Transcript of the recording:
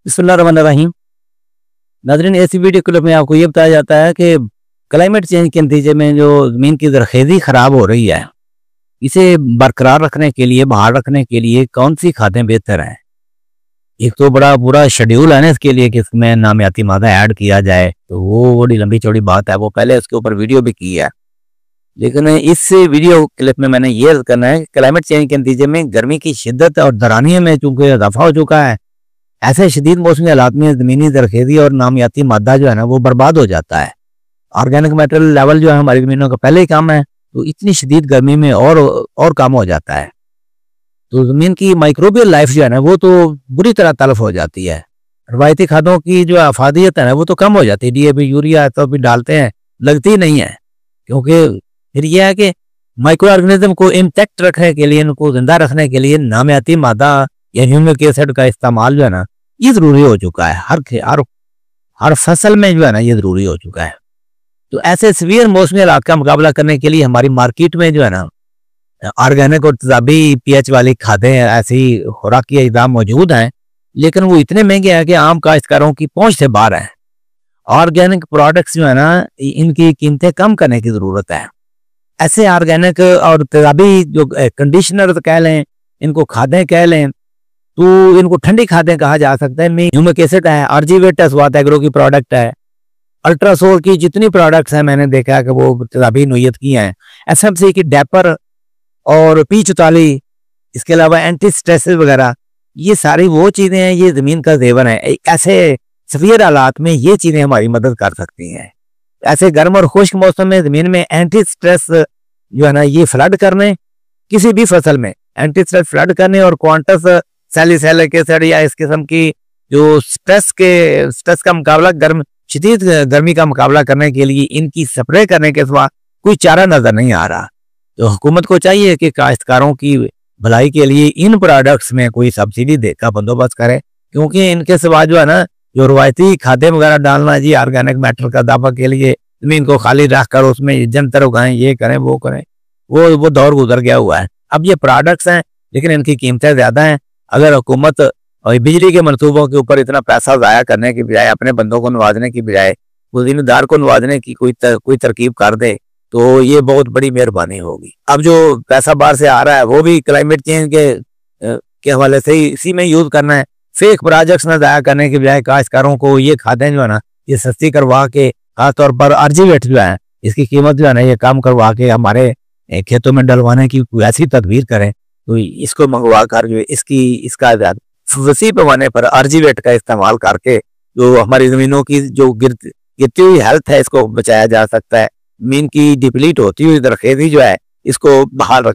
बिस्मिल्लाहिर्रहमानिर्रहीम। नाज़रीन, ऐसी वीडियो क्लिप में आपको ये बताया जाता है कि क्लाइमेट चेंज के नतीजे में जो ज़मीन की ज़रख़ेज़ी ख़राब हो रही है, इसे बरकरार रखने के लिए, बहाल रखने के लिए कौन सी खादें बेहतर हैं। एक तो बड़ा पूरा शेड्यूल है ना इसके लिए कि इसमें नामियाती मादा ऐड किया जाए, तो वो बड़ी लंबी चौड़ी बात है। वो पहले उसके ऊपर वीडियो भी की है, लेकिन इस वीडियो क्लिप में मैंने ये अर्ज़ करना है कि क्लाइमेट चेंज के नतीजे में गर्मी की शिद्दत और दरानियों में चूँकि इज़ाफ़ा हो चुका है, ऐसे शदीद मौसमी हालात में ज़मीनी ज़रख़ेज़ी और नामियाती मादा जो है ना वो बर्बाद हो जाता है। ऑर्गेनिक मैटर लेवल जो है हमारी ज़मीनों का पहले ही कम है, तो इतनी शदीद गर्मी में और कम हो जाता है, तो ज़मीन की माइक्रोबियल लाइफ जो है ना वो तो बुरी तरह तलफ हो जाती है। रवायती खादों की जो अफादियत है ना वो तो कम हो जाती है। डीएपी यूरिया तो भी डालते हैं, लगती नहीं है, क्योंकि फिर यह है कि माइक्रो ऑर्गेनिज्म को इंटैक्ट रखने के लिए, इनको जिंदा रखने के लिए नामियाती मादा या ह्यूमिक एसिड का इस्तेमाल जो है ना ये ज़रूरी हो चुका है। हर फसल में जो है ना ये ज़रूरी हो चुका है। तो ऐसे सीवियर मौसमी हालात का मुकाबला करने के लिए हमारी मार्केट में जो है ना ऑर्गेनिक और तेज़ाबी पीएच वाली खादें, ऐसी खुराकी अज्जा मौजूद हैं, लेकिन वो इतने महंगे हैं कि आम काश्तकारों की पहुंच से बाहर हैं। ऑर्गेनिक प्रोडक्ट्स जो है ना इनकी कीमतें कम करने की ज़रूरत है। ऐसे ऑर्गेनिक और तेज़ाबी जो कंडीशनर कह लें, इनको खादें कह लें, तो इनको ठंडी खादें कहा जा सकता है। ह्यूमिक एसिड है, आरजीवेट स्वात एग्रो की प्रोडक्ट है, अल्ट्रासोल की जितनी प्रोडक्ट्स हैं मैंने देखा कि वो तेज़ाबी नोयत की हैं, एसएमसी की डैपर और पी44, इसके अलावा एंटी स्ट्रेसेस वगैरह, ये सारी वो चीज़ें हैं, ये ज़मीन का जेवर है। ऐसे सीवियर हालात में ये चीज़ें हमारी मदद कर सकती हैं। ऐसे गर्म और खुश्क मौसम में ज़मीन में एंटी स्ट्रेस जो है ना ये फ्लड करने, किसी भी फसल में एंटी स्ट्रेस फ्लड करने और क्वांटस सैलिसिलिक एसिड या इस किस्म की जो स्ट्रेस का मुकाबला, शदीद गर्मी का मुकाबला करने के लिए इनकी स्प्रे करने के सिवा कोई चारा नजर नहीं आ रहा। तो हुकूमत को चाहिए कि काश्तकारों की भलाई के लिए इन प्रोडक्ट्स में कोई सब्सिडी दे का बंदोबस्त करे, क्योंकि इनके सिवा जो है ना जो रवायती खादें वगैरह डालना जी ऑर्गेनिक मैटर का दावा के लिए जमीन को खाली रख कर उसमें जंतर उगाएं, ये करें वो करें, वो दौर गुजर गया हुआ है। अब ये प्रोडक्ट्स हैं लेकिन इनकी कीमतें ज़्यादा हैं। अगर हुकूमत और बिजली के मनसूबों के ऊपर इतना पैसा ज़ाया करने की बजाय, अपने बंदों को नवाजने की बजाय वो ज़मींदार को नवाजने की कोई तरकीब कर दे तो ये बहुत बड़ी मेहरबानी होगी। अब जो पैसा बाहर से आ रहा है वो भी क्लाइमेट चेंज के हवाले से ही इसी में यूज़ करना है। फेक प्रोजेक्ट्स में ज़ाया करने के बजाय काश्तकारों को ये खादें जो है ना ये सस्ती करवा के, खासतौर पर आरजीवेट जो है इसकी कीमत जो है ना ये कम करवा के हमारे खेतों में डलवाने की कोई ऐसी तदबीर करें, तो इसको मंगवा कर जो इसका वसी पैमाने पर आरजीवेट का इस्तेमाल करके जो हमारी ज़मीनों की जो गिरती हुई हेल्थ है इसको बचाया जा सकता है। ज़मीन की डिप्लीट होती हुई ज़रख़ेज़ी जो है इसको बहाल